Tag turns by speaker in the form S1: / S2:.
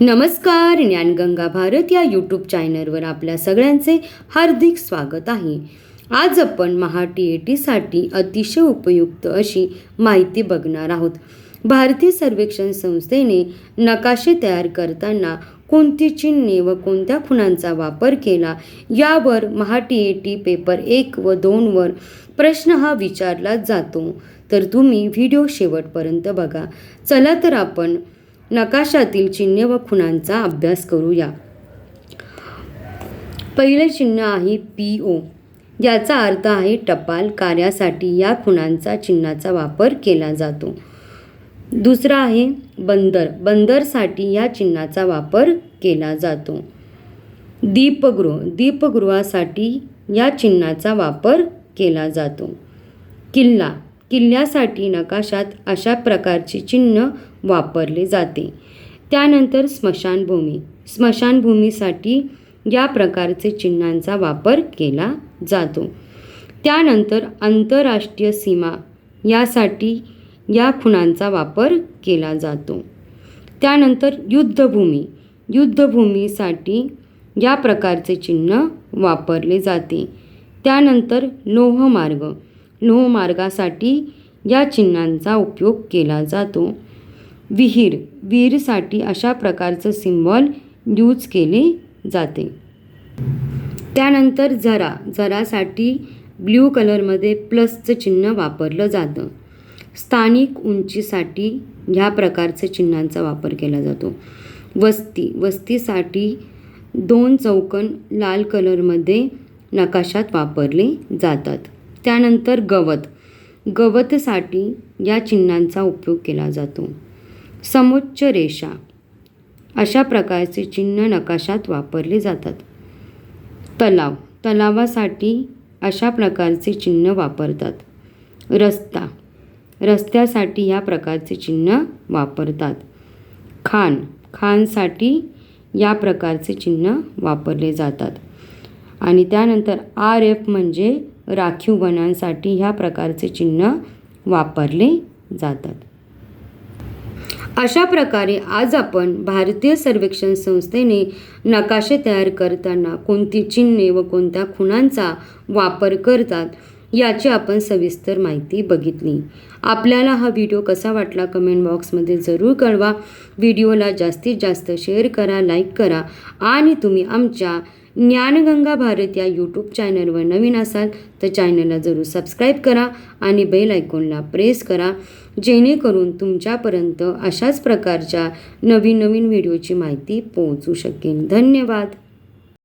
S1: नमस्कार. ज्ञानगंगा भारत या यूट्यूब चॅनलवर आपल्या सगळ्यांचे हार्दिक स्वागत आहे. आज आपण TETसाठी अतिशय उपयुक्त अशी माहिती बघणार आहोत. भारतीय सर्वेक्षण संस्थेने नकाशे तयार करताना कोणती चिन्हे व कोणत्या खुणांचा वापर केला यावर TET पेपर 1 व 2 वर प्रश्न हा विचारला जातो. तर तुम्ही व्हिडिओ शेवटपर्यंत बघा. चला तर आपण नकाशातील चिन्हे व खुणांचा अभ्यास करूया. पहिले चिन्ह आहे PO. याचा अर्थ आहे टपाल कार्यासाठी या खुणांचा चिन्हाचा वापर केला जातो. दुसरा आहे बंदर. बंदरसाठी या चिन्हाचा वापर केला जातो. दीपगृह. दीपगृहासाठी या चिन्हाचा वापर केला जातो. किल्ला. किल्ल्यासाठी नकाशात अशा प्रकारचे चिन्ह वापरले जाते. त्यानंतर स्मशानभूमी. स्मशानभूमीसाठी या प्रकारचे चिन्हांचा वापर केला जातो. त्यानंतर आंतरराष्ट्रीय सीमा यासाठी या खुणांचा वापर केला जातो. त्यानंतर युद्धभूमी. युद्धभूमीसाठी या प्रकारचे चिन्ह वापरले जाते. त्यानंतर लोहमार्ग. लोहमार्गासाठी या चिन्हांचा उपयोग केला जातो. विहीर. विहीरसाठी अशा प्रकारचं सिम्बॉल यूज केले जाते. त्यानंतर झरा. झरासाठी ब्ल्यू कलरमध्ये प्लसचं चिन्ह वापरलं जातं. स्थानिक उंचीसाठी ह्या प्रकारचे चिन्हांचा वापर केला जातो. वस्ती. वस्तीसाठी 2 चौकोन लाल कलरमध्ये नकाशात वापरले जातात. त्यानंतर गवत. गवतसाठी या चिन्हांचा उपयोग केला जातो. समोच्च रेषा. अशा प्रकारचे चिन्ह नकाशात वापरले जातात. तलाव. तलावासाठी अशा प्रकारचे चिन्ह वापरतात. रस्ता. रस्त्यासाठी या प्रकारचे चिन्ह वापरतात. खान. खानसाठी या प्रकारचे चिन्ह वापरले जातात. आणि त्यानंतर RF म्हणजे राखीव वनांसाठी ह्या प्रकारचे चिन्ह वापरले जातात. अशा प्रकारे आज आपण भारतीय सर्वेक्षण संस्थेने नकाशे तयार करताना कोणती चिन्हे व कोणत्या खुणांचा वापर करतात याची आपण सविस्तर माहिती बघितली. आपल्याला हा व्हिडिओ कसा वाटला कमेंट बॉक्समध्ये जरूर कळवा. व्हिडिओला जास्तीत जास्त शेअर करा, लाईक करा आणि तुम्ही आमच्या ज्ञानगंगा भारत या यूट्यूब चॅनलवर नवीन असाल तर चॅनलला जरूर सबस्क्राईब करा आणि बेल आयकॉनला प्रेस करा, जेणेकरून तुमच्यापर्यंत अशाच प्रकारच्या नवीन व्हिडिओची माहिती पोहोचू शकेल. धन्यवाद.